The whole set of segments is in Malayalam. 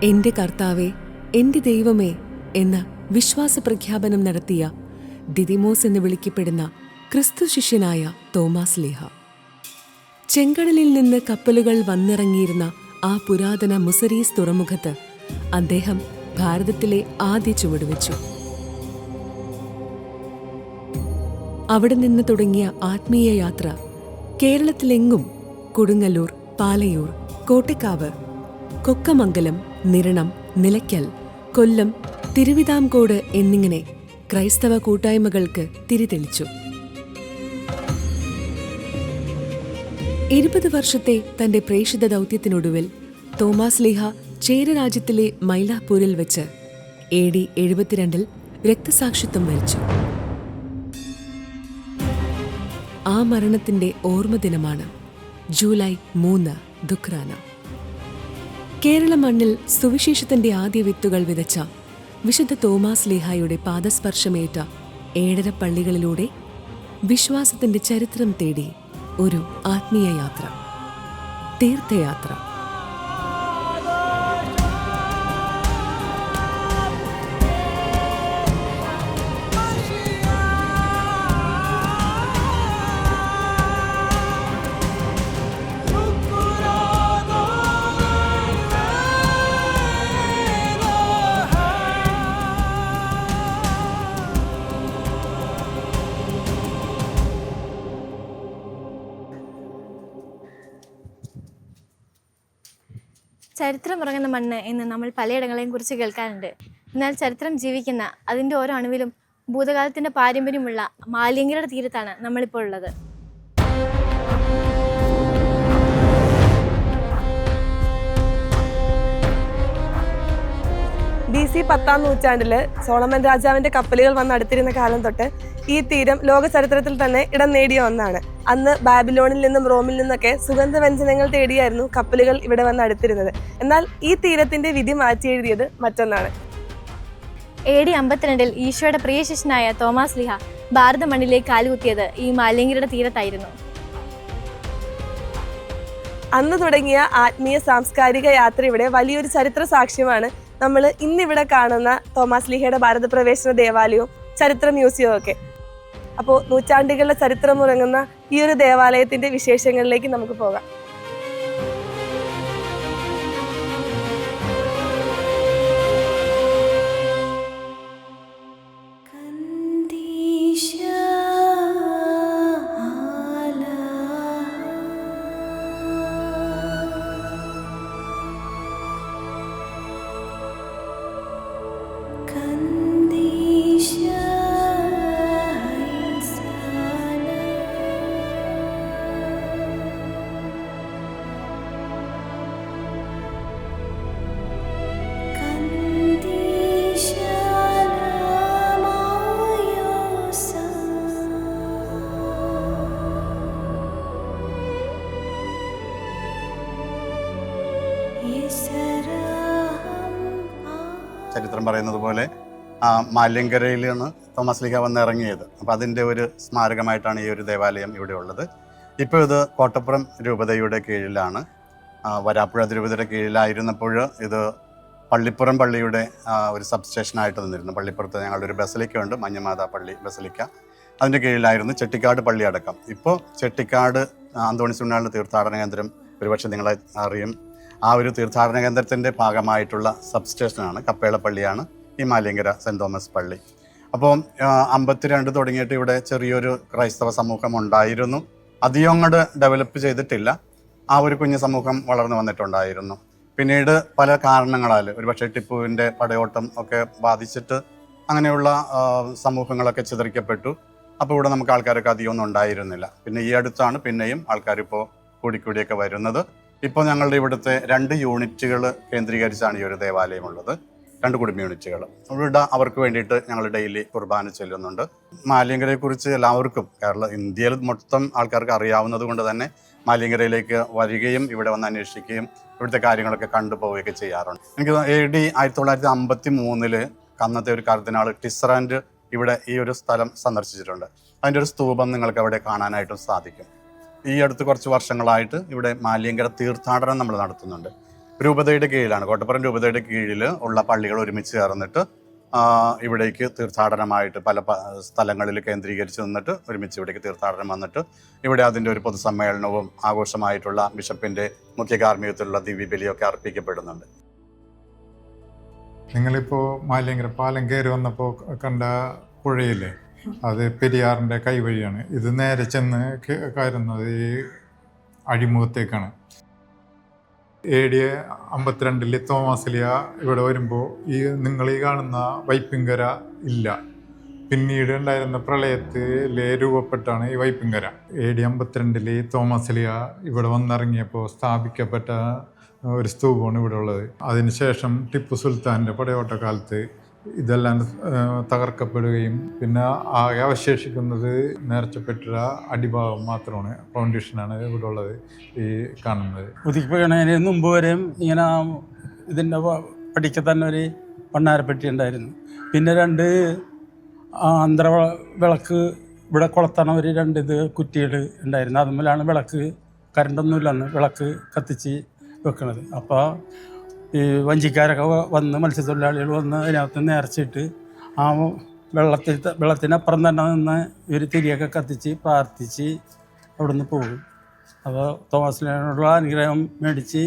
എന്റെ കർത്താവേ, എന്റെ ദൈവമേ എന്ന വിശ്വാസ പ്രഖ്യാപനം നടത്തിയ ദിദിമോസ് എന്ന് വിളിക്കപ്പെടുന്ന ക്രിസ്തു ശിഷ്യനായ തോമാസ് ലീഹ. ചെങ്കടലിൽ നിന്ന് കപ്പലുകൾ വന്നിറങ്ങിയിരുന്ന ആ പുരാതന മുസരീസ് തുറമുഖത്ത് അദ്ദേഹം ഭാരതത്തിലെ ആദ്യ ചുവടുവെച്ചു. അവിടെ നിന്ന് തുടങ്ങിയ ആത്മീയ യാത്ര കേരളത്തിലെങ്ങും കൊടുങ്ങല്ലൂർ, പാലയൂർ, കോട്ടക്കാവ്, കൊക്കമംഗലം, നിരണം, നിലയ്ക്കൽ, കൊല്ലം, തിരുവിതാംകോട് എന്നിങ്ങനെ ക്രൈസ്തവ കൂട്ടായ്മകൾക്ക് തിരിതെളിച്ചു. 20 വർഷത്തെ തന്റെ പ്രേഷിത ദൗത്യത്തിനൊടുവിൽ തോമാസ് ലീഹ ചേരരാജ്യത്തിലെ മൈലാപ്പൂരിൽ വെച്ച് AD 72 രക്തസാക്ഷിത്വം വരിച്ചു. ആ മരണത്തിന്റെ ഓർമ്മദിനമാണ് ജൂലൈ 3 ദുഃഖ്രാന. കേരള മണ്ണിൽ സുവിശേഷത്തിന്റെ ആദ്യ വിത്തുകൾ വിതച്ച വിശുദ്ധ തോമാസ് ലീഹായുടെ പാദസ്പർശമേറ്റ 7 പള്ളികളിലൂടെ വിശ്വാസത്തിന്റെ ചരിത്രം തേടി ഒരു ആത്മീയ യാത്ര, തീർത്ഥയാത്ര. ചരിത്രം ഉറങ്ങുന്ന മണ്ണ് എന്ന് നമ്മൾ പലയിടങ്ങളെയും കുറിച്ച് കേൾക്കാറുണ്ട്. എന്നാൽ ചരിത്രം ജീവിക്കുന്ന, അതിൻ്റെ ഓരോ അണുവിലും ഭൂതകാലത്തിൻ്റെ പാരമ്പര്യമുള്ള മാലിയങ്കരയുടെ തീരത്താണ് നമ്മളിപ്പോൾ ഉള്ളത്. BC 10-ാം നൂറ്റാണ്ടിൽ സോളമൻ രാജാവിന്റെ കപ്പലുകൾ വന്ന് അടുത്തിരുന്ന കാലം തൊട്ട് ഈ തീരം ലോക ചരിത്രത്തിൽ തന്നെ ഇടം നേടിയ ഒന്നാണ്. അന്ന് ബാബിലോണിൽ നിന്നും റോമിൽ നിന്നൊക്കെ സുഗന്ധവ്യഞ്ജനങ്ങൾ തേടിയായിരുന്നു കപ്പലുകൾ ഇവിടെ വന്ന് അടുത്തിരുന്നത്. എന്നാൽ ഈ തീരത്തിന്റെ വിധി മാറ്റി എഴുതിയത് മറ്റൊന്നാണ്. AD 52 ഈശോയുടെ പ്രിയ ശിഷ്യനായ തോമാസ് ലീഹ ഭാരത മണ്ണിലേക്ക് കാലുകുത്തിയത് ഈ മാലിയങ്കരയുടെ തീരത്തായിരുന്നു. അന്ന് തുടങ്ങിയ ആത്മീയ സാംസ്കാരിക യാത്ര ഇവിടെ വലിയൊരു ചരിത്ര സാക്ഷ്യമാണ് നമ്മൾ ഇന്നിവിടെ കാണുന്ന തോമാസ് ലീഹയുടെ ഭാരത പ്രവേശന ദേവാലയവും ചരിത്ര മ്യൂസിയവും ഒക്കെ. അപ്പോൾ നൂറ്റാണ്ടുകളുടെ ചരിത്രം ഉറങ്ങുന്ന ഈ ഒരു ദേവാലയത്തിന്റെ വിശേഷങ്ങളിലേക്ക് നമുക്ക് പോകാം. ചരിത്രം പറയുന്നത് പോലെ മാലിയങ്കരയിലാണ് തോമാസ് ലീഹ വന്ന് ഇറങ്ങിയത്. അപ്പോൾ അതിൻ്റെ ഒരു സ്മാരകമായിട്ടാണ് ഈ ഒരു ദേവാലയം ഇവിടെ ഉള്ളത്. ഇപ്പോൾ ഇത് കോട്ടപ്പുറം രൂപതയുടെ കീഴിലാണ്. വരാപ്പുഴ രൂപതയുടെ കീഴിലായിരുന്നപ്പോൾ ഇത് പള്ളിപ്പുറം പള്ളിയുടെ ഒരു സബ്സ്റ്റേഷനായിട്ട് നിന്നിരുന്നു. പള്ളിപ്പുറത്ത് ഞങ്ങളുടെ ഒരു ബസലിക്ക ഉണ്ട്, മഞ്ഞമാതാ പള്ളി ബസലിക്ക. അതിൻ്റെ കീഴിലായിരുന്നു ചെട്ടിക്കാട് പള്ളി അടക്കം. ഇപ്പോൾ ചെട്ടിക്കാട് അന്തോണീസ് പുണ്യാളൻ്റെ തീർത്ഥാടന കേന്ദ്രം ഒരുപക്ഷെ നിങ്ങളെ അറിയും. ആ ഒരു തീർത്ഥാടന കേന്ദ്രത്തിൻ്റെ ഭാഗമായിട്ടുള്ള സബ്സ്റ്റേഷനാണ്, കപ്പേളപ്പള്ളിയാണ് ഈ മാലിയങ്കര സെൻറ് തോമസ് പള്ളി. അപ്പോൾ 52 തുടങ്ങിയിട്ട് ഇവിടെ ചെറിയൊരു ക്രൈസ്തവ സമൂഹം ഉണ്ടായിരുന്നു. അധികം അങ്ങോട്ട് ഡെവലപ്പ് ചെയ്തിട്ടില്ല. ആ ഒരു കുഞ്ഞു സമൂഹം വളർന്നു വന്നിട്ടുണ്ടായിരുന്നു. പിന്നീട് പല കാരണങ്ങളാൽ, ഒരുപക്ഷെ ടിപ്പുവിൻ്റെ പടയോട്ടം ഒക്കെ ബാധിച്ചിട്ട് അങ്ങനെയുള്ള സമൂഹങ്ങളൊക്കെ ചിതറിക്കപ്പെട്ടു. അപ്പോൾ ഇവിടെ നമുക്ക് ആൾക്കാരൊക്കെ അധികമൊന്നും ഉണ്ടായിരുന്നില്ല. പിന്നെ ഈ അടുത്താണ് പിന്നെയും ആൾക്കാരിപ്പോൾ കൂടിക്കൂടിയൊക്കെ വരുന്നത്. ഇപ്പോൾ ഞങ്ങളുടെ ഇവിടുത്തെ 2 യൂണിറ്റുകൾ കേന്ദ്രീകരിച്ചാണ് ഈ ഒരു ദേവാലയം ഉള്ളത്. 2 കുടുംബ യൂണിറ്റുകൾ. ഇവിടെ അവർക്ക് വേണ്ടിയിട്ട് ഞങ്ങൾ ഡെയിലി കുർബാന ചൊല്ലുന്നുണ്ട്. മാലിയങ്കരയെക്കുറിച്ച് എല്ലാവർക്കും ഇന്ത്യയിൽ മൊത്തം ആൾക്കാർക്ക് അറിയാവുന്നത് കൊണ്ട് തന്നെ മാലിയങ്കരയിലേക്ക് വരികയും ഇവിടെ വന്ന് അന്വേഷിക്കുകയും ഇവിടുത്തെ കാര്യങ്ങളൊക്കെ കണ്ടുപോവുകയൊക്കെ ചെയ്യാറുണ്ട്. എനിക്ക് AD 1953 അന്നത്തെ ഒരു കർദിനാൾ ടിസ്റാൻഡ് ഇവിടെ ഈ ഒരു സ്ഥലം സന്ദർശിച്ചിട്ടുണ്ട്. അതിൻ്റെ ഒരു സ്തൂപം നിങ്ങൾക്ക് അവിടെ കാണാനായിട്ടും സാധിക്കും. ഈ അടുത്ത് കുറച്ച് വർഷങ്ങളായിട്ട് ഇവിടെ മാലിയങ്കര തീർത്ഥാടനം നമ്മൾ നടത്തുന്നുണ്ട്. രൂപതയുടെ കീഴിലാണ്, കോട്ടപ്പുറം രൂപതയുടെ കീഴിൽ ഉള്ള പള്ളികൾ ഒരുമിച്ച് ചേർന്നിട്ട് ഇവിടേക്ക് തീർത്ഥാടനമായിട്ട് പല സ്ഥലങ്ങളിൽ കേന്ദ്രീകരിച്ച് നിന്നിട്ട് ഒരുമിച്ച് ഇവിടേക്ക് തീർത്ഥാടനം വന്നിട്ട് ഇവിടെ അതിൻ്റെ ഒരു പൊതുസമ്മേളനവും ആഘോഷമായിട്ടുള്ള ബിഷപ്പിൻ്റെ മുഖ്യ കാർമ്മികത്തിലുള്ള ദിവ്യബലിയൊക്കെ അർപ്പിക്കപ്പെടുന്നുണ്ട്. നിങ്ങളിപ്പോൾ മാലിയങ്കര പാലം കയറി വന്നപ്പോൾ കണ്ട പുഴയില്ലേ, അത് പെരിയാറിൻ്റെ കൈവഴിയാണ്. ഇത് നേരെ ചെന്ന് കയറുന്നത് ഈ അഴിമുഖത്തേക്കാണ്. AD 52 തോമാസ്ലിയ ഇവിടെ വരുമ്പോൾ നിങ്ങൾ കാണുന്ന വൈപ്പിങ്കര ഇല്ല. പിന്നീട് ഉണ്ടായിരുന്ന പ്രളയത്തിലെ രൂപപ്പെട്ടാണ് ഈ വൈപ്പിങ്കര. AD 52 തോമാസ്ലിയ ഇവിടെ വന്നിറങ്ങിയപ്പോൾ സ്ഥാപിക്കപ്പെട്ട ഒരു സ്തൂപമാണ് ഇവിടെ ഉള്ളത്. അതിനുശേഷം ടിപ്പു സുൽത്താൻ്റെ പടയോട്ടക്കാലത്ത് ഇതെല്ലാം തകർക്കപ്പെടുകയും പിന്നെ ആകെ അവശേഷിക്കുന്നത് നേർച്ചപ്പെട്ട അടിഭാഗം മാത്രമാണ്, ഫൗണ്ടേഷനാണ് ഇവിടെ ഉള്ളത് ഈ കാണുന്നത്. പുതുക്കിപ്പണതിന് മുമ്പ് വരെയും ഇങ്ങനെ ഇതിൻ്റെ പടിക്ക് തന്നെ ഒരു പണ്ണാരപ്പെട്ടി ഉണ്ടായിരുന്നു. പിന്നെ 2 ആന്ധ്ര വിളക്ക് ഇവിടെ കൊളുത്തണ ഒരു 2 കുറ്റികൾ ഉണ്ടായിരുന്നു. അതുമല്ലാണ് വിളക്ക്, കറണ്ടൊന്നുമില്ലെന്ന് വിളക്ക് കത്തിച്ച് വെക്കണത്. അപ്പോൾ ഈ വഞ്ചിക്കാരൊക്കെ വന്ന് മത്സ്യത്തൊഴിലാളികൾ വന്ന് അതിനകത്ത് നേർച്ചിട്ട് ആ വെള്ളത്തിനപ്പുറം തന്നെ നിന്ന് ഇവർ തിരിയൊക്കെ കത്തിച്ച് പ്രാർത്ഥിച്ച് അവിടെ നിന്ന് പോകും. അപ്പോൾ തോമാസ്ലിയോടുള്ള അനുഗ്രഹം മേടിച്ച്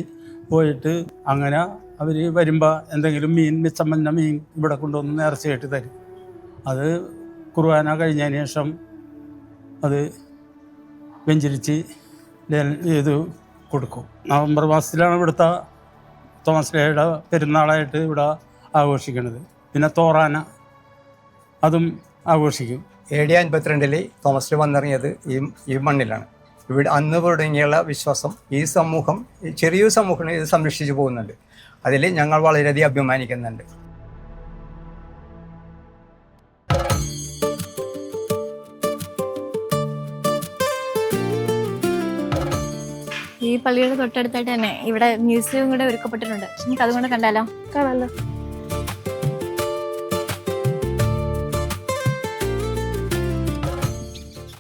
പോയിട്ട് അങ്ങനെ അവർ വരുമ്പോൾ എന്തെങ്കിലും മിച്ചം വന്ന മീൻ ഇവിടെ കൊണ്ടുവന്ന് നേർച്ചയായിട്ട് തരും. അത് കുർബാന കഴിഞ്ഞതിന് ശേഷം അത് വെഞ്ചരിച്ച് ഇത് കൊടുക്കും. നവംബർ മാസത്തിലാണ് ഇവിടുത്തെ തോമാസ്ലിയുടെ പെരുന്നാളായിട്ട് ഇവിടെ ആഘോഷിക്കുന്നത്. പിന്നെ തോറാന അതും ആഘോഷിക്കും. AD 52 തോമസ്ലി വന്നിറങ്ങിയത് ഈ മണ്ണിലാണ്. ഇവിടെ അന്ന് തുടങ്ങിയുള്ള വിശ്വാസം ഈ സമൂഹം, ഈ ചെറിയൊരു സമൂഹം ഇത് സംരക്ഷിച്ചു പോകുന്നുണ്ട്. അതിൽ ഞങ്ങൾ വളരെയധികം അഭിമാനിക്കുന്നുണ്ട്. ഈ പള്ളിയുടെ തൊട്ടടുത്തായിട്ട് തന്നെ ഇവിടെ മ്യൂസിയം കൂടെ ഒരുക്കപ്പെട്ടിട്ടുണ്ട്. നമുക്ക് അതുകൊണ്ട് കണ്ടാലോ? കാണാലോ.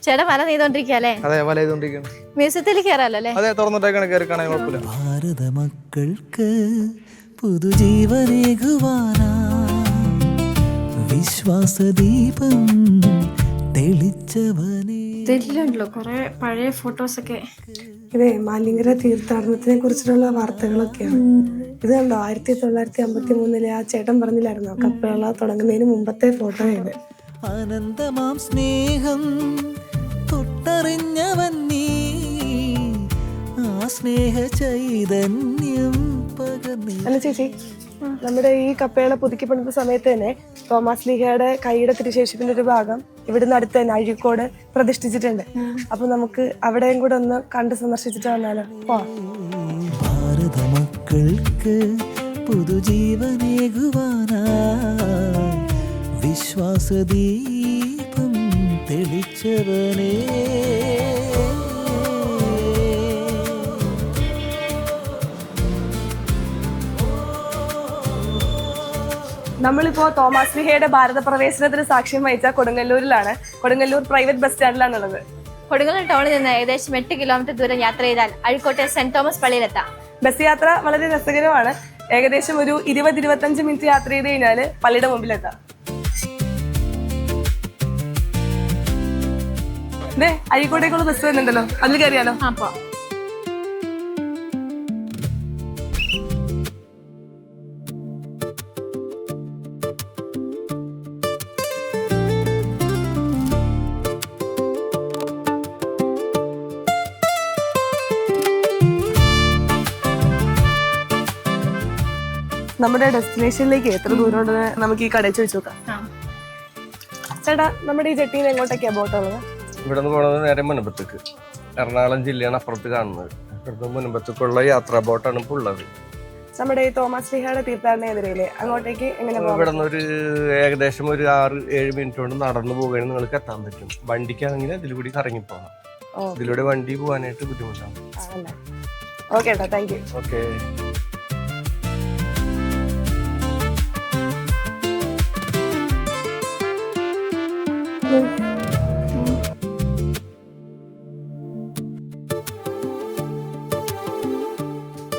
ചേട്ടാ വല നെയ്തോണ്ടിരിക്കല്ലേ? അതെ, വല ചെയ്തോണ്ടിരിക്കുകയാണ്. മ്യൂസിയത്തിൽ കയറാലോ അല്ലേ? അതെ, തുറന്നിട്ടേക്കാണ്, കയറി കാണാൻ കുഴപ്പമില്ല. ഭാരത മക്കൾക്ക് പുതുജീവനേകുവാനാ വിശ്വാസദീപം തെളിച്ചവനേ. ഇതിലുണ്ടല്ലോ കുറെ പഴയ ഫോട്ടോസൊക്കെ. ഇതേ മാലിയങ്കര തീർത്ഥാടനത്തിനെ കുറിച്ചിട്ടുള്ള വാർത്തകളൊക്കെയാണ്. ഇത് കണ്ടോ, 1953 ആ ചേട്ടൻ പറഞ്ഞില്ലായിരുന്നോ, കപ്പേള തുടങ്ങുന്നതിന് മുമ്പത്തെ ഫോട്ടോ ഇത്. അനന്തമാം സ്നേഹം തൊട്ടറിഞ്ഞവൻ നീ, ആ സ്നേഹ ചൈതന്യം പകർന്നി. അല്ല ചേച്ചി, നമ്മുടെ ഈ കപ്പേള പുതുക്കിപ്പെടുന്ന സമയത്ത് തന്നെ തോമാസ്ലിഹയുടെ കൈയുടെ തിരുശേഷിപ്പിന്റെ ഒരു ഭാഗം ഇവിടുന്ന് അടുത്ത് തന്നെ അഴീക്കോട് പ്രതിഷ്ഠിച്ചിട്ടുണ്ട്. അപ്പൊ നമുക്ക് അവിടെയും കൂടെ ഒന്ന് കണ്ട് സന്ദർശിച്ചിട്ട് വന്നാലോ? ഭാരത മക്കൾക്ക് പുതുജീവനേകുവാനായി വിശ്വാസദീപം തെളിച്ചവനേ. നമ്മളിപ്പോ തോമാസ്ലിഹയുടെ ഭാരത പ്രവേശനത്തിന് സാക്ഷ്യം വഹിച്ച കൊടുങ്ങല്ലൂരിലാണ്. കൊടുങ്ങല്ലൂർ പ്രൈവറ്റ് ബസ് സ്റ്റാൻഡിലാണ് ഉള്ളത്. കൊടുങ്ങല്ലൂർ ടൗണിൽ നിന്ന് ഏകദേശം 8 കിലോമീറ്റർ ദൂരം യാത്ര ചെയ്താൽ അഴീക്കോട്ടെ സെന്റ് തോമസ് പള്ളിയിലെത്താം. ബസ് യാത്ര വളരെ രസകരമാണ്. ഏകദേശം ഒരു 20-25 മിനിറ്റ് യാത്ര ചെയ്ത് കഴിഞ്ഞാല് പള്ളിയുടെ മുമ്പിലെത്താം. ഇതേ അഴീക്കോട്ടേക്കുള്ള ബസ് വരുന്നുണ്ടല്ലോ, അതിൽ കയറിയാലോ? അപ്പൊ നമ്മുടെ ഡെസ്റ്റിനേഷനിലേക്ക് എത്ര ദൂരം ഉണ്ടെന്ന് നമുക്ക് ഈ കടയിൽ ചോദിച്ചു നോക്കാം. ചേട്ടാ, നമ്മുടെ ഈ ജെട്ടിയിൽ എങ്ങോട്ടൊക്കെയാ ബോട്ട് ഉള്ളത്? ഇവിടെ നിന്ന് പോണത് നേരെ മുനമ്പത്തേക്ക്, എറണാകുളം ജില്ലയാണ് അപ്പുറത്ത് കാണുന്നത്. ഇവിടുന്ന് മുനമ്പത്തേക്കുള്ള യാത്രാ ബോട്ടാണ് ഇപ്പോൾ ഉള്ളത്. നമ്മുടെ ഈ തോമാസ്ലിഹയുടെ തീർത്ഥാടന എതിരയില്ലേ, അങ്ങോട്ടേക്ക് എങ്ങനെ പോകാം? ഇവിടെ നിന്ന് ഒരു ഏകദേശം ഒരു 6-7 മിനിറ്റ് കൊണ്ട് നടന്നു പോകുകയാണെങ്കിൽ നിങ്ങൾക്ക് എത്താൻ പറ്റും. വണ്ടിക്കാണെങ്കിൽ അതിലൂടെ കറങ്ങിപ്പോകണം. ഇതിലൂടെ വണ്ടി പോകാനായിട്ട് ബുദ്ധിമുട്ടാണ്. ഓക്കെ ഏട്ടാ, താങ്ക് യു. ഓക്കെ.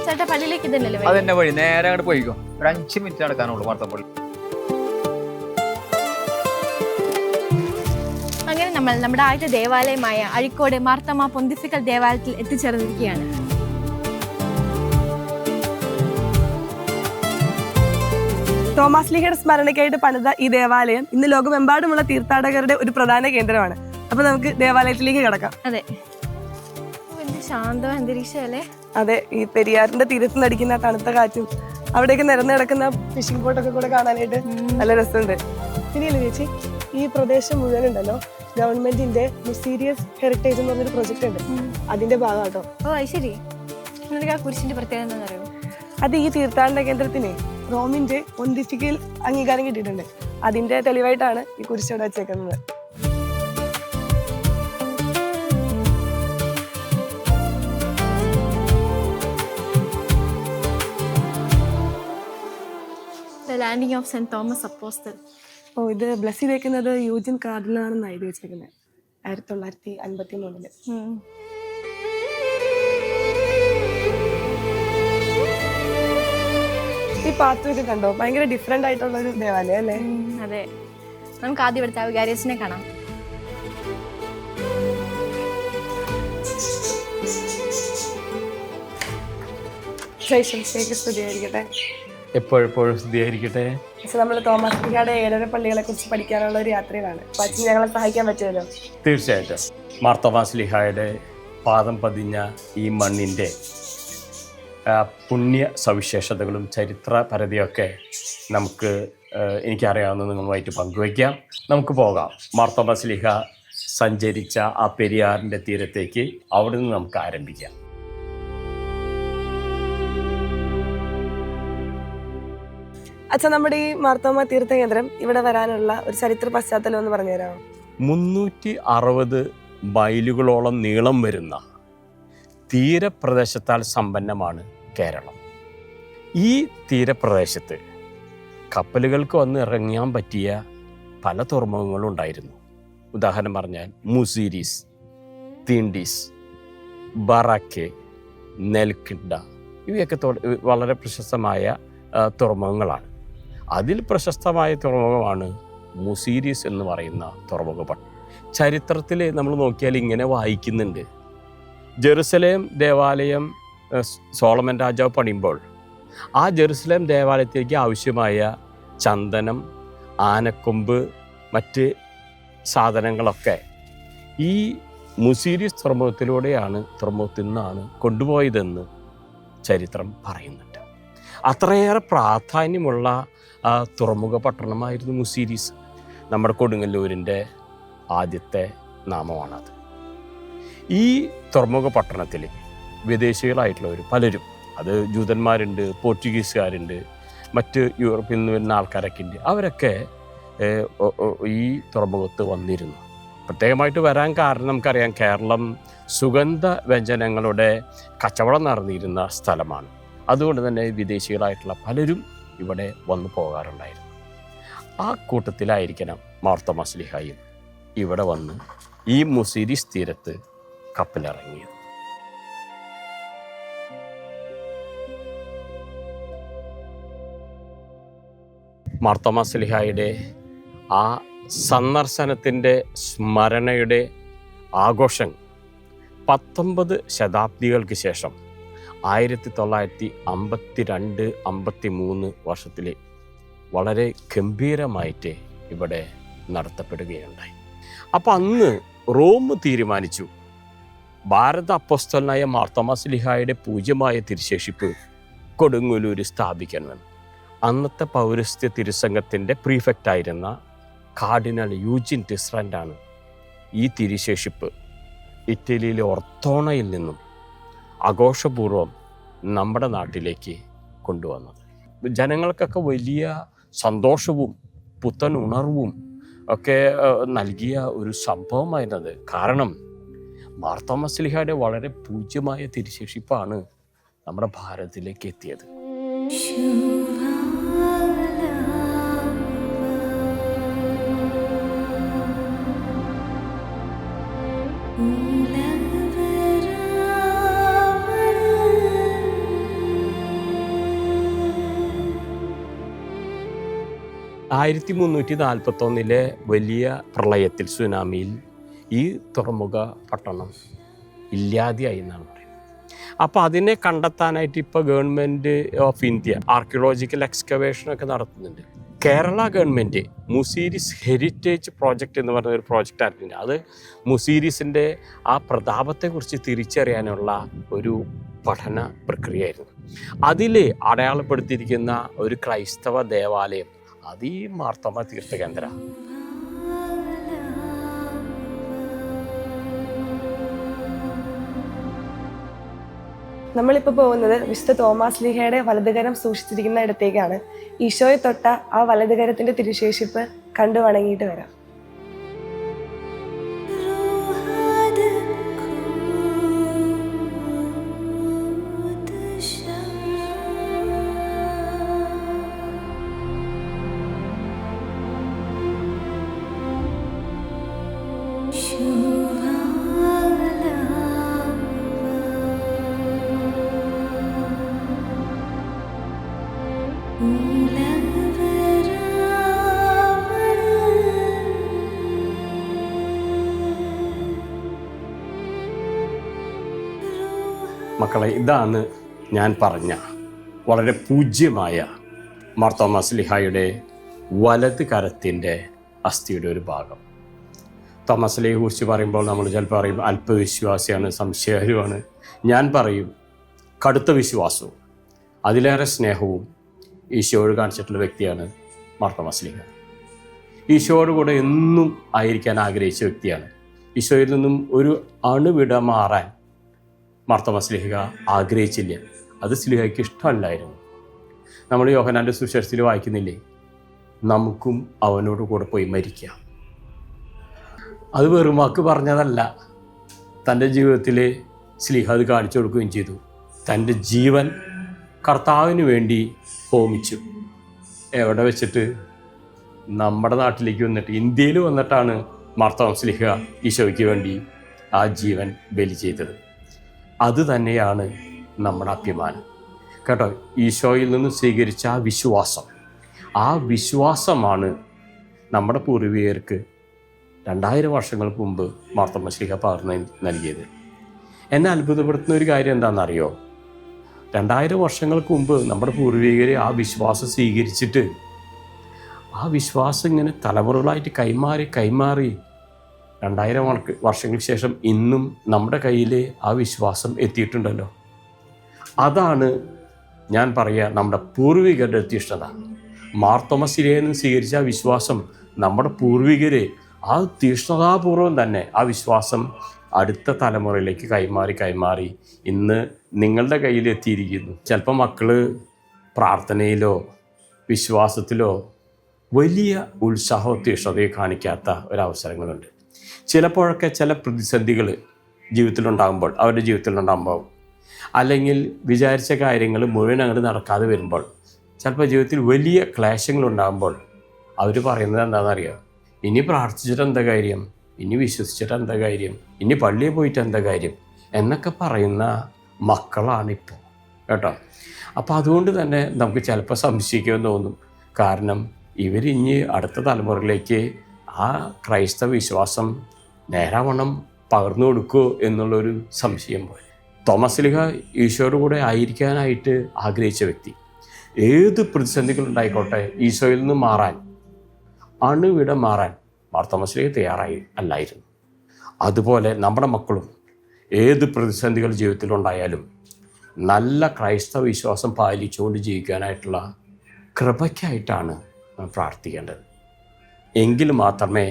ചേട്ടാ പള്ളിയിലേക്ക് ഇതല്ലേ വഴി? അതെന്നെ വഴി, നേരെ അങ്ങോട്ട് പോയിക്കോ. ഒരു 5 മിനിറ്റ് നടക്കാനുള്ളൂ മാർത്തപ്പള്ളി. അങ്ങനെ നമ്മൾ നമ്മുടെ ആദ്യത്തെ ദേവാലയമായ അഴീക്കോട് മാർത്തമ്മ പൊന്തിഫിക്കൽ ദേവാലയത്തിൽ എത്തിച്ചേർന്നിരിക്കുകയാണ്. തോമസ് ലീഹയുടെ സ്മരണയ്ക്കായിട്ട് പണിത ഈ ദേവാലയം ഇന്ന് ലോകമെമ്പാടുമുള്ള തീർത്ഥാടകരുടെ ഒരു പ്രധാന കേന്ദ്രമാണ്. അപ്പൊ നമുക്ക് ദേവാലയത്തിലേക്ക് കിടക്കാം. അതെ, ശാന്ത അന്തരീക്ഷം അല്ലേ? അതെ, ഈ പെരിയാറിന്റെ തീരത്ത് നടിക്കുന്ന തണുത്ത കാറ്റും അവിടേക്ക് നിരന്ന് കിടക്കുന്ന ഫിഷിംഗ് ബോട്ടൊക്കെ കൂടെ കാണാനായിട്ട് നല്ല രസമുണ്ട്. പിന്നെയല്ലേ ചേച്ചി, ഈ പ്രദേശം മുഴുവൻ ഉണ്ടല്ലോ ഗവൺമെന്റിന്റെ മുസീരിയസ് ഹെറിറ്റേജ് എന്ന് പറഞ്ഞൊരു പ്രൊജക്ട് ഉണ്ട്, അതിന്റെ ഭാഗം കേട്ടോ. ഓ അത് ശരി. നിങ്ങൾക്ക് ആ കുരിശിന്റെ പ്രത്യേകത എന്താണെന്ന് അറിയോ? അത് ഈ തീർത്ഥാടന കേന്ദ്രത്തിന് റോമിന്റെ പൊന്തിഫിക്കൽ അംഗീകാരം കിട്ടിയിട്ടുണ്ട്. അതിന്റെ തെളിവായിട്ടാണ് ഈ കുരിശ് ഇവിടെ വെച്ചേക്കുന്നത്. Landing of saint Thomas apostle. ഓ, ഇത് ബ്ലസ് ചെയ്തേക്കുന്നത് യൂജിൻ കാർഡിനാണെന്ന് എഴുതി വെച്ചേക്കുന്നത് 1953. ഈ പാത്രമൊക്കെ കണ്ടോ? ഭയങ്കര ഡിഫറെന്റ് ആയിട്ടുള്ള ഒരു ദേവാലയം അല്ലേ? അതെ, നമുക്ക് ആദ്യം ഇവിടുത്തെ വികാരിയസിനെ കാണാം. സ്തുതിയായിരിക്കട്ടെ. എപ്പോഴെപ്പോഴും സ്തുതിയായിരിക്കട്ടെ. നമ്മൾ തോമസ് ലീഹയുടെ 7 പള്ളികളെ കുറിച്ച് പഠിക്കാനുള്ള ഒരു യാത്രയിലാണ്. അച്ഛൻ ഞങ്ങളെ സഹായിക്കാൻ പറ്റുമല്ലോ? തീർച്ചയായിട്ടും. മാർ തോമസ് ലീഹായുടെ പാദം പതിഞ്ഞ ഈ മണ്ണിൻ്റെ പുണ്യ സവിശേഷതകളും ചരിത്രപരതയൊക്കെ നമുക്ക് എനിക്കറിയാവുന്ന നിങ്ങളുമായിട്ട് പങ്കുവയ്ക്കാം. നമുക്ക് പോകാം. മാർ തോമസ് ലീഹ സഞ്ചരിച്ച ആ പെരിയാറിൻ്റെ തീരത്തേക്ക് അവിടെ നിന്ന് നമുക്ക് ആരംഭിക്കാം. അച്ഛൻ, നമ്മുടെ ഈ മാർത്തോമ തീർത്ഥകേന്ദ്രം ഇവിടെ വരാനുള്ള ഒരു ചരിത്ര പശ്ചാത്തലം എന്ന് പറഞ്ഞുതരാമോ? 360 മൈലുകളോളം നീളം വരുന്ന തീരപ്രദേശത്താൽ സമ്പന്നമാണ് കേരളം. ഈ തീരപ്രദേശത്ത് കപ്പലുകൾക്ക് വന്ന് ഇറങ്ങാൻ പറ്റിയ പല തുറമുഖങ്ങളും ഉണ്ടായിരുന്നു. ഉദാഹരണം പറഞ്ഞാൽ മുസീരീസ്, തീണ്ടീസ്, ബറാക്കെ, നെൽക്കിണ്ട ഇവയൊക്കെ വളരെ പ്രശസ്തമായ തുറമുഖങ്ങളാണ്. അതിൽ പ്രശസ്തമായ തുറമുഖമാണ് മുസീരീസ് എന്ന് പറയുന്ന തുറമുഖപട്ടണം. ചരിത്രത്തിൽ നമ്മൾ നോക്കിയാൽ ഇങ്ങനെ വായിക്കുന്നുണ്ട്. ജെറുസലേം ദേവാലയം സോളമൻ രാജാവ് പണിയുമ്പോൾ ആ ജെറുസലേം ദേവാലയത്തിലേക്ക് ആവശ്യമായ ചന്ദനം, ആനക്കൊമ്പ്, മറ്റ് സാധനങ്ങളൊക്കെ ഈ മുസീരീസ് തുറമുഖത്തിൽ നിന്നാണ് കൊണ്ടുപോയതെന്ന് ചരിത്രം പറയുന്നുണ്ട്. അത്രയേറെ പ്രാധാന്യമുള്ള തുറമുഖ പട്ടണമായിരുന്നു മുസീരീസ്. നമ്മുടെ കൊടുങ്ങല്ലൂരിൻ്റെ ആദ്യത്തെ നാമമാണത്. ഈ തുറമുഖ പട്ടണത്തിൽ വിദേശികളായിട്ടുള്ളവർ പലരും, അത് ജൂതന്മാരുണ്ട്, പോർച്ചുഗീസുകാരുണ്ട്, മറ്റ് യൂറോപ്പിൽ നിന്ന് വരുന്ന ആൾക്കാരൊക്കെ ഉണ്ട്. അവരൊക്കെ ഈ തുറമുഖത്ത് വന്നിരുന്നു. പ്രത്യേകമായിട്ട് വരാൻ കാരണം നമുക്കറിയാം, കേരളം സുഗന്ധ വ്യഞ്ജനങ്ങളുടെ കച്ചവടം നടന്നിരുന്ന സ്ഥലമാണ്. അതുകൊണ്ട് തന്നെ വിദേശികളായിട്ടുള്ള പലരും ഇവിടെ വന്നു പോകാറുണ്ടായിരുന്നു. ആ കൂട്ടത്തിലായിരിക്കണം മാർ തോമസ് ലീഹായും ഇവിടെ വന്ന് ഈ മുസീരീസ് തീരത്ത് കപ്പലിറങ്ങിയത്. മാർ തോമസ് ലീഹായുടെ ആ സന്ദർശനത്തിൻ്റെ സ്മരണയുടെ ആഘോഷം 19 ശതാബ്ദികൾക്ക് ശേഷം 1952-53 വർഷത്തിൽ വളരെ ഗംഭീരമായിട്ട് ഇവിടെ നടത്തപ്പെടുകയുണ്ടായി. അപ്പം അന്ന് റോം തീരുമാനിച്ചു ഭാരത അപ്പോസ്തലനായ മാർ തോമസ് ലീഹായുടെ പൂജ്യമായ തിരുശേഷിപ്പ് കൊടുങ്ങല്ലൂർ സ്ഥാപിക്കണമെന്ന്. അന്നത്തെ പൗരസ്ത്യ തിരുസംഘത്തിൻ്റെ പ്രീഫെക്റ്റായിരുന്ന കാർഡിനൽ യൂജിൻ ടിസ്രൻ്റാണ് ഈ തിരുശേഷിപ്പ് ഇറ്റലിയിലെ ഒർത്തോണയിൽ നിന്നും ആഘോഷപൂർവ്വം നമ്മുടെ നാട്ടിലേക്ക് കൊണ്ടുവന്നത്. ജനങ്ങൾക്കൊക്കെ വലിയ സന്തോഷവും പുത്തൻ ഉണർവും ഒക്കെ നൽകിയ ഒരു സംഭവമായിരുന്നത്. കാരണം മാർ തോമസ് ലീഹായുടെ വളരെ പൂജ്യമായ തിരുശേഷിപ്പാണ് നമ്മുടെ ഭാരതത്തിലേക്ക് എത്തിയത്. 1341 വലിയ പ്രളയത്തിൽ, സുനാമിയിൽ ഈ തുറമുഖ പട്ടണം ഇല്ലാതെയായി എന്നാണ് പറയുന്നത്. അപ്പോൾ അതിനെ കണ്ടെത്താനായിട്ട് ഇപ്പോൾ ഗവൺമെൻറ് ഓഫ് ഇന്ത്യ ആർക്കിയോളജിക്കൽ എക്സ്കവേഷനൊക്കെ നടത്തുന്നുണ്ട്. കേരള ഗവൺമെൻറ് മുസീരിസ് ഹെറിറ്റേജ് പ്രോജക്റ്റ് എന്ന് പറഞ്ഞ ഒരു പ്രോജക്റ്റ് ആയിട്ടുണ്ട്. അത് മുസീരിസിൻ്റെ ആ പ്രതാപത്തെക്കുറിച്ച് തിരിച്ചറിയാനുള്ള ഒരു പഠന പ്രക്രിയയായിരുന്നു. അതിൽ അടയാളപ്പെടുത്തിയിരിക്കുന്ന ഒരു ക്രൈസ്തവ ദേവാലയം അത് ഈ മാർത്തോമ തീർത്ഥകേന്ദ്ര. നമ്മളിപ്പോൾ പോകുന്നത് വിശുദ്ധ തോമാസ് ലീഹയുടെ വലതുകരം സൂക്ഷിച്ചിരിക്കുന്ന ഇടത്തേക്കാണ്. ഈശോയെ തൊട്ട ആ വലതുകരത്തിന്റെ തിരുശേഷിപ്പ് കണ്ടു വണങ്ങിയിട്ട് വരാം. മക്കളെ, ഇതാണ് ഞാൻ പറഞ്ഞ വളരെ പൂജ്യമായ മാർത്തോമാ ശ്ലീഹായുടെ വലത് കരത്തിൻ്റെ അസ്ഥിയുടെ ഒരു ഭാഗം. തോമസ് ലീഹയെ കുറിച്ച് പറയുമ്പോൾ നമ്മൾ ചിലപ്പോൾ പറയും അല്പവിശ്വാസിയാണ്, സംശയകരമാണ്. ഞാൻ പറയും കടുത്ത വിശ്വാസവും അതിലേറെ സ്നേഹവും ഈശോയോട് കാണിച്ചിട്ടുള്ള വ്യക്തിയാണ് മാർത്തോമാ ശ്ലീഹ. ഈശോയോട് കൂടെ എന്നും ആയിരിക്കാൻ ആഗ്രഹിച്ച വ്യക്തിയാണ്. ഈശോയിൽ നിന്നും ഒരു അണുവിട മാറാൻ മാർത്തോമാ ശ്ലീഹ ആഗ്രഹിച്ചില്ല. അത് ശ്ലീഹയ്ക്ക് ഇഷ്ടമല്ലായിരുന്നു. നമ്മൾ യോഹന്നാൻ്റെ സുവിശേഷത്തിൽ വായിക്കുന്നില്ലേ, നമുക്കും അവനോട് കൂടെ പോയി മരിക്കാം. അത് വെറും വാക്ക് പറഞ്ഞതല്ല, തൻ്റെ ജീവിതത്തിൽ ശ്ലീഹ അത് കാണിച്ചു കൊടുക്കുകയും ചെയ്തു. തൻ്റെ ജീവൻ കർത്താവിന് വേണ്ടി ഹോമിച്ചു. എവിടെ വെച്ചിട്ട്? നമ്മുടെ നാട്ടിലേക്ക് വന്നിട്ട്, ഇന്ത്യയിൽ വന്നിട്ടാണ് മാർത്തോമാ ശ്ലീഹ ഈശോയ്ക്ക് വേണ്ടി ആ ജീവൻ ബലി ചെയ്തത്. അത് തന്നെയാണ് നമ്മുടെ അഭിമാനം കേട്ടോ. ഈശോയിൽ നിന്ന് സ്വീകരിച്ച ആ വിശ്വാസമാണ് നമ്മുടെ പൂർവികർക്ക് 2000 വർഷങ്ങൾക്ക് മുമ്പ് മാർത്തോമാ ശ്ലീഹ പകർന്നു നൽകിയത്. എന്നെ അത്ഭുതപ്പെടുത്തുന്ന ഒരു കാര്യം എന്താണെന്നറിയോ? 2000 വർഷങ്ങൾക്ക് മുമ്പ് നമ്മുടെ പൂർവികർ ആ വിശ്വാസം സ്വീകരിച്ചിട്ട് ആ വിശ്വാസം ഇങ്ങനെ തലമുറകളായിട്ട് കൈമാറി 2000 വർഷങ്ങൾക്ക് ശേഷം ഇന്നും നമ്മുടെ കയ്യിൽ ആ വിശ്വാസം എത്തിയിട്ടുണ്ടല്ലോ. അതാണ് ഞാൻ പറയുക നമ്മുടെ പൂർവികരുടെ തീഷ്ണത. മാർത്തോമാ ശ്ലീഹയിൽ നിന്ന് സ്വീകരിച്ച ആ വിശ്വാസം നമ്മുടെ പൂർവികർ ആ തീഷ്ണതാപൂർവം തന്നെ ആ വിശ്വാസം അടുത്ത തലമുറയിലേക്ക് കൈമാറി ഇന്ന് നിങ്ങളുടെ കയ്യിൽ എത്തിയിരിക്കുന്നു. ചിലപ്പോൾ മക്കൾ പ്രാർത്ഥനയിലോ വിശ്വാസത്തിലോ വലിയ ഉത്സാഹവും തീഷ്ണതയോ കാണിക്കാത്ത ഒരവസരങ്ങളുണ്ട്. ചിലപ്പോഴൊക്കെ ചില പ്രതിസന്ധികൾ അവരുടെ ജീവിതത്തിലുണ്ടാകുമ്പോൾ അല്ലെങ്കിൽ വിചാരിച്ച കാര്യങ്ങൾ മുഴുവൻ അങ്ങോട്ട് നടക്കാതെ വരുമ്പോൾ, ചിലപ്പോൾ ജീവിതത്തിൽ വലിയ ക്ലേശങ്ങളുണ്ടാകുമ്പോൾ അവർ പറയുന്നത് എന്താണെന്നറിയാം? ഇനി പ്രാർത്ഥിച്ചിട്ട് എന്താ കാര്യം, ഇനി വിശ്വസിച്ചിട്ട് എന്താ കാര്യം, ഇനി പള്ളിയിൽ പോയിട്ട് എന്താ കാര്യം എന്നൊക്കെ പറയുന്ന മക്കളാണിപ്പോൾ കേട്ടോ. അപ്പോൾ അതുകൊണ്ട് തന്നെ നമുക്ക് ചിലപ്പോൾ സംശയിക്കുമെന്ന് തോന്നും. കാരണം ഇവരിഞ്ഞ് അടുത്ത തലമുറയിലേക്ക് ആ ക്രൈസ്തവ വിശ്വാസം നേരാവണ്ണം പകർന്നു കൊടുക്കുമോ എന്നുള്ളൊരു സംശയം പോലെ. തോമസ് ലീഹ ഈശോയുടെ കൂടെ ആയിരിക്കാനായിട്ട് ആഗ്രഹിച്ച വ്യക്തി. ഏത് പ്രതിസന്ധികളുണ്ടായിക്കോട്ടെ ഈശോയിൽ നിന്ന് മാറാൻ, അണുവിട മാറാൻ മാർത്തോമാ ലീഹ തയ്യാറായി അല്ലായിരുന്നു. അതുപോലെ നമ്മുടെ മക്കളും ഏത് പ്രതിസന്ധികൾ ജീവിതത്തിലുണ്ടായാലും നല്ല ക്രൈസ്തവ വിശ്വാസം പാലിച്ചുകൊണ്ട് ജീവിക്കാനായിട്ടുള്ള കൃപയ്ക്കായിട്ടാണ് നാം പ്രാർത്ഥിക്കേണ്ടത്. എങ്കിൽ മാത്രമേ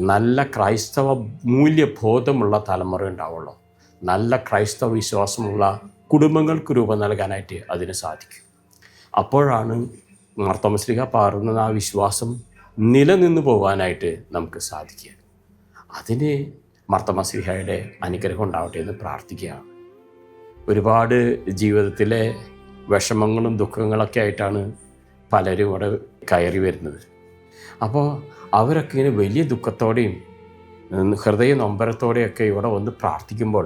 നല്ല ക്രൈസ്തവ മൂല്യബോധമുള്ള തലമുറ ഉണ്ടാവുള്ളൂ. നല്ല ക്രൈസ്തവ വിശ്വാസമുള്ള കുടുംബങ്ങൾക്ക് രൂപം നൽകാനായിട്ട് അതിന് സാധിക്കും. അപ്പോഴാണ് മാർത്തോമാ ശ്ലീഹ പകർന്ന ആ വിശ്വാസം നിലനിന്ന് പോകാനായിട്ട് നമുക്ക് സാധിക്കുക. അതിന് മാർത്തോമാ ശ്ലീഹയുടെ അനുഗ്രഹം ഉണ്ടാവട്ടെ എന്ന് പ്രാർത്ഥിക്കുകയാണ്. ഒരുപാട് ജീവിതത്തിലെ വിഷമങ്ങളും ദുഃഖങ്ങളൊക്കെ ആയിട്ടാണ് പലരും ഇവിടെ കയറി വരുന്നത്. അപ്പോൾ അവരൊക്കെ ഇങ്ങനെ വലിയ ദുഃഖത്തോടെയും ഹൃദയ നൊമ്പരത്തോടെയൊക്കെ ഇവിടെ വന്ന് പ്രാർത്ഥിക്കുമ്പോൾ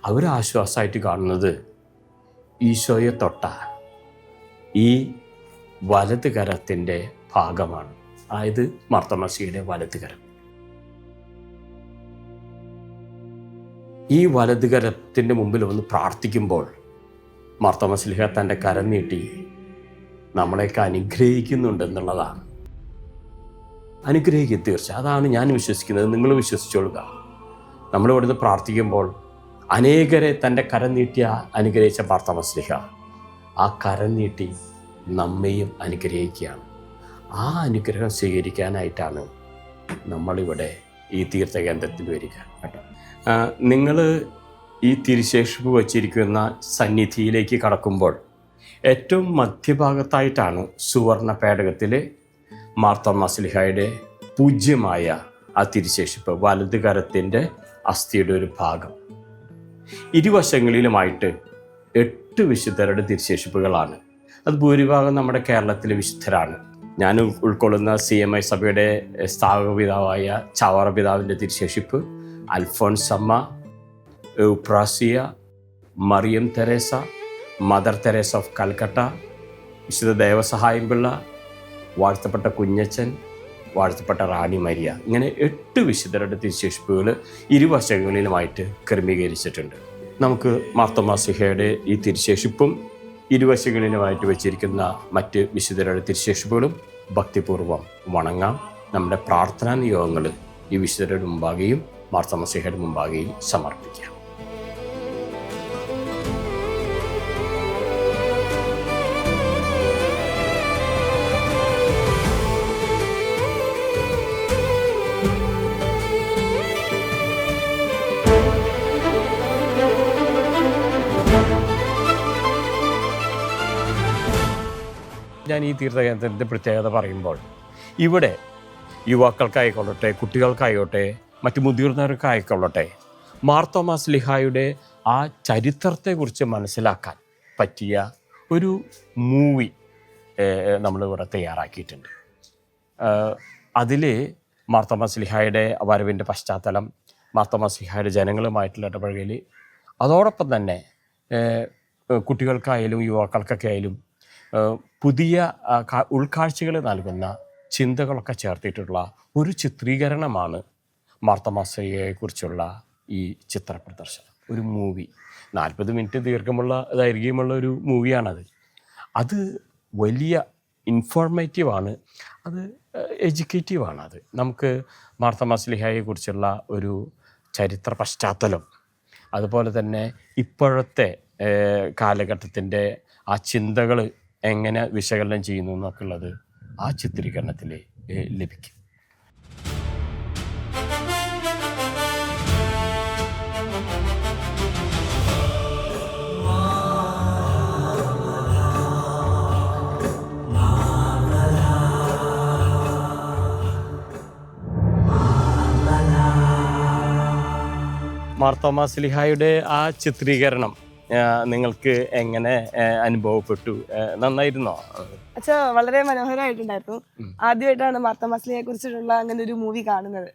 അവർ ആശ്വാസമായിട്ട് കാണുന്നത് ഈശോയെ തൊട്ട ഈ വലത് കരത്തിൻ്റെ ഭാഗമാണ്. അതായത് മാർത്തോമാശ്ലീഹയുടെ വലതുകരം. ഈ വലതുകരത്തിൻ്റെ മുമ്പിൽ ഒന്ന് പ്രാർത്ഥിക്കുമ്പോൾ മാർത്തോമാശ്ലീഹ തൻ്റെ കരം നീട്ടി നമ്മളെയൊക്കെ അനുഗ്രഹിക്കുന്നുണ്ടെന്നുള്ളതാണ്. അനുഗ്രഹിക്കും തീർച്ച, അതാണ് ഞാൻ വിശ്വസിക്കുന്നത്. നിങ്ങൾ വിശ്വസിച്ചോളുക. നമ്മളിവിടുന്ന് പ്രാർത്ഥിക്കുമ്പോൾ അനേകരെ തൻ്റെ കരം നീട്ടി അനുഗ്രഹിച്ച മാർത്തോമാശ്ലീഹ ആ കരം നീട്ടി നമ്മെയും അനുഗ്രഹിക്കുകയാണ്. ആ അനുഗ്രഹം സ്വീകരിക്കാനായിട്ടാണ് നമ്മളിവിടെ ഈ തീർത്ഥകേന്ദ്രത്തിൽ വരിക കേട്ടോ. നിങ്ങൾ ഈ തിരുശേഷിപ്പ് വച്ചിരിക്കുന്ന സന്നിധിയിലേക്ക് കടക്കുമ്പോൾ ഏറ്റവും മധ്യഭാഗത്തായിട്ടാണ് സുവർണ പേടകത്തിൽ മാർത്തോമാശ്ലീഹയുടെ പൂജ്യമായ ആ തിരുശേഷിപ്പ്, വലതുകരത്തിൻ്റെ അസ്ഥിയുടെ ഒരു ഭാഗം. ഇരുവശങ്ങളിലുമായിട്ട് 8 വിശുദ്ധരുടെ തിരുശേഷിപ്പുകളാണ്. അത് ഭൂരിഭാഗം നമ്മുടെ കേരളത്തിലെ വിശുദ്ധരാണ്. ഞാൻ ഉൾക്കൊള്ളുന്ന CMI സഭയുടെ സ്ഥാപക പിതാവായ ചാവറ പിതാവിൻ്റെ തിരുശേഷിപ്പ്, Alphonsamma, Euphrasia, Mariam Thresia, mother Teresa of Calcutta, വിശുദ്ധ ദേവസഹായം പിള്ള, വാഴ്ത്തപ്പെട്ട കുഞ്ഞച്ചൻ, വാഴ്ത്തപ്പെട്ട റാണി മരിയ, ഇങ്ങനെ 8 വിശുദ്ധരുടെ തിരുശേഷിപ്പുകൾ ഇരുവശങ്ങളിലുമായിട്ട് ക്രമീകരിച്ചിട്ടുണ്ട്. നമുക്ക് മാർത്തോമാശ്ലീഹയുടെ ഈ തിരുശേഷിപ്പും ഇരുവശങ്ങളിലുമായിട്ട് വെച്ചിരിക്കുന്ന മറ്റ് വിശുദ്ധരുടെ തിരുശേഷിപ്പുകളും ഭക്തിപൂർവ്വം വണങ്ങാം. നമ്മുടെ പ്രാർത്ഥനാ നിയോഗങ്ങൾ ഈ വിശുദ്ധരുടെ മുമ്പാകെയും മാർത്തോമാശ്ലീഹയുടെ മുമ്പാകെയും സമർപ്പിക്കാം. ഞാൻ ഈ തീർത്ഥകേന്ദ്രത്തിൻ്റെ പ്രത്യേകത പറയുമ്പോൾ ഇവിടെ യുവാക്കൾക്കായിക്കൊള്ളട്ടെ, കുട്ടികൾക്കായിക്കോട്ടെ, മറ്റു മുതിർന്നവർക്കായിക്കൊള്ളട്ടെ, മാർത്തോമാശ്ലീഹായുടെ ആ ചരിത്രത്തെക്കുറിച്ച് മനസ്സിലാക്കാൻ പറ്റിയ ഒരു മൂവി നമ്മളിവിടെ തയ്യാറാക്കിയിട്ടുണ്ട്. അതിൽ മാർത്തോമാശ്ലീഹായുടെ വരവിൻ്റെ പശ്ചാത്തലം, മാർത്തോമാശ്ലീഹായുടെ ജനങ്ങളുമായിട്ടുള്ള ഇടപഴകൽ, അതോടൊപ്പം തന്നെ കുട്ടികൾക്കായാലും യുവാക്കൾക്കൊക്കെ ആയാലും പുതിയ ഉൾക്കാഴ്ചകൾ നൽകുന്ന ചിന്തകളൊക്കെ ചേർത്തിട്ടുള്ള ഒരു ചിത്രീകരണമാണ് മാർത്തോമാശ്ലീഹയെക്കുറിച്ചുള്ള ഈ ചിത്ര പ്രദർശനം. ഒരു മൂവി 40 മിനിറ്റ് ദൈർഘ്യമുള്ള ഒരു മൂവിയാണത്. അത് വലിയ ഇൻഫോർമേറ്റീവാണ്, അത് എഡ്യൂക്കേറ്റീവാണ്. അത് നമുക്ക് മാർത്തോമാശ്ലീഹയെക്കുറിച്ചുള്ള ഒരു ചരിത്ര പശ്ചാത്തലം, അതുപോലെ തന്നെ ഇപ്പോഴത്തെ കാലഘട്ടത്തിൻ്റെ ആ ചിന്തകൾ എങ്ങനെ വിശകലനം ചെയ്യുന്നു എന്നൊക്കെ ഉള്ളത് ആ ചിത്രീകരണത്തിൽ ലഭിക്കും. മാർത്തോമാശ്ലീഹായുടെ ആ ചിത്രീകരണം നിങ്ങൾക്ക് എങ്ങനെ അനുഭവപ്പെട്ടു? നന്നായിരുന്നോ? അച്ഛാ വളരെ മനോഹരമായിട്ടുണ്ടായിരുന്നു. ആദ്യമായിട്ടാണ് മാർത്തോമാശ്ലീഹയെ കുറിച്ചിട്ടുള്ള അങ്ങനെ ഒരു മൂവി കാണുന്നത്.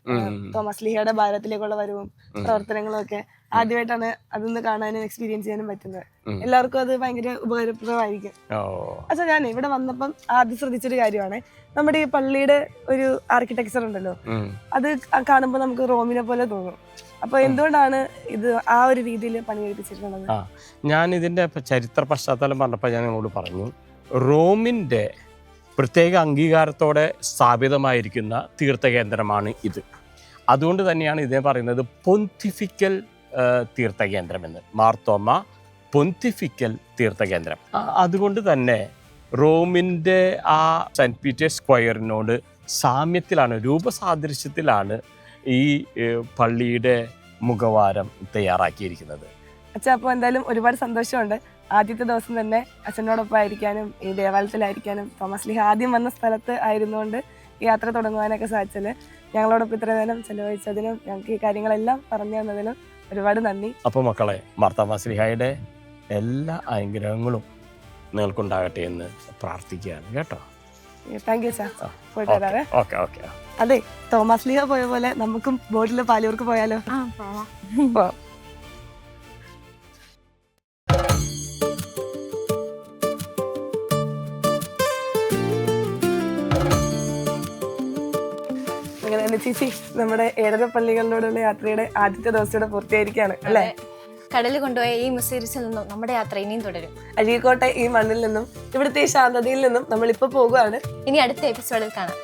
തോമാശ്ലീഹയുടെ ഭാരതത്തിലേക്കുള്ള വരവും പ്രവർത്തനങ്ങളും ഒക്കെ ആദ്യമായിട്ടാണ് അതൊന്ന് കാണാനും എക്സ്പീരിയൻസ് ചെയ്യാനും പറ്റുന്നത്. എല്ലാവർക്കും അത് ഭയങ്കര ഉപകാരപ്രദമായിരിക്കും. അച്ഛാ, ഞാൻ ഇവിടെ വന്നപ്പം ആദ്യം ശ്രദ്ധിച്ചൊരു കാര്യമാണ്, നമ്മുടെ ഈ പള്ളിയുടെ ഒരു ആർക്കിടെക്ചർ ഉണ്ടല്ലോ, അത് കാണുമ്പോൾ നമുക്ക് റോമിനെ പോലെ തോന്നും. അപ്പോൾ എന്തുകൊണ്ടാണ് ഇത് ആ ഒരു രീതിയിൽ പണി കഴിപ്പിച്ചിട്ടുള്ളത്? ഞാൻ ഇതിൻ്റെ ചരിത്ര പശ്ചാത്തലം പറഞ്ഞപ്പോൾ ഞാൻ നിങ്ങളോട് പറഞ്ഞു, റോമിൻ്റെ പ്രത്യേക അംഗീകാരത്തോടെ സ്ഥാപിതമായിരിക്കുന്ന തീർത്ഥകേന്ദ്രമാണ് ഇത്. അതുകൊണ്ട് തന്നെയാണ് ഇതിനെ പറയുന്നത് പൊന്തിഫിക്കൽ തീർത്ഥകേന്ദ്രമെന്ന്. മാർത്തോമ പൊന്തിഫിക്കൽ തീർത്ഥകേന്ദ്രം. അതുകൊണ്ട് തന്നെ റോമിൻ്റെ ആ സെൻറ്റ് പീറ്റേഴ്സ് സ്ക്വയറിനോട് സാമ്യത്തിലാണ്, രൂപസാദൃശ്യത്തിലാണ് ഈ പള്ളിയുടെ മുഖവാരം തയ്യാറാക്കിയിരിക്കുന്നത്. അച്ഛാ, അപ്പോൾ എന്തായാലും ഒരുപാട് സന്തോഷമുണ്ട്. ആദ്യത്തെ ദിവസം തന്നെ അച്ഛനോടൊപ്പം ആയിരിക്കാനും ഈ ദേവാലയത്തിലായിരിക്കാനും തോമാശ്ലീഹ ആദ്യം വന്ന സ്ഥലത്ത് ആയിരുന്നുകൊണ്ട് ഈ യാത്ര തുടങ്ങുവാനൊക്കെ സാധിച്ചത്, ഞങ്ങളോടൊപ്പം ഇത്ര നേരം ചെലവഴിച്ചതിനും ഞങ്ങൾക്ക് ഈ കാര്യങ്ങളെല്ലാം പറഞ്ഞു തന്നതിനും ഒരുപാട് നന്ദി. അപ്പോൾ മക്കളെ, മാർത്തോമാശ്ലീഹയുടെ എല്ലാ അനുഗ്രഹങ്ങളും നിങ്ങൾക്കുണ്ടാകട്ടെ എന്ന് പ്രാർത്ഥിക്കുകയാണ് കേട്ടോ. Thank you sir. പോയിട്ട് വരാവേ. Okay okay. അതെ, തോമാശ്ലീഹ പോയ പോലെ നമുക്കും ബോട്ടിൽ പാലൂർക്ക് പോയാലോ? പോവാം. ചേച്ചി, നമ്മുടെ ഏഴരപ്പള്ളികളിലൂടെയുള്ള യാത്രയുടെ ആദ്യത്തെ ദിവസം ഇവിടെ പൂർത്തിയായിരിക്കുകയാണ് അല്ലേ? കടലിൽ കൊണ്ടുപോയ ഈ മുസീരിസിൽ നിന്നും നമ്മുടെ യാത്ര ഇനിയും തുടരും. അഴീക്കോട്ടെ ഈ മണ്ണിൽ നിന്നും ഇവിടുത്തെ ഈ ശാന്തതയിൽ നിന്നും നമ്മളിപ്പോ പോകുകയാണ്. ഇനി അടുത്ത എപ്പിസോഡിൽ കാണാം.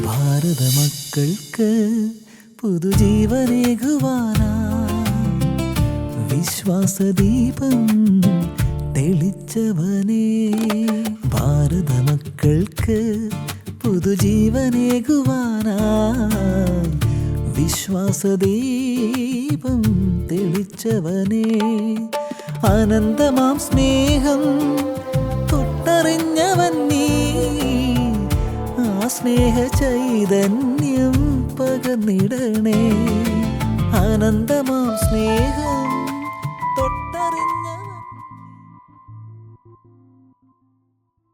ഭാരത മക്കൾക്ക് പുതുജീവനേകുവാനാ വിശ്വാസദീപം തെളിച്ചവനേ, ഭാരത മക്കൾക്ക് പുതുജീവനേകുവാനായി വിശ്വാസദീപം തെളിച്ചവനേ, അനന്തമാം സ്നേഹം തൊട്ടറിഞ്ഞവൻ നീ, ആ സ്നേഹ ചൈതന്യം പകർന്നിടണേ, അനന്തമാം സ്നേഹം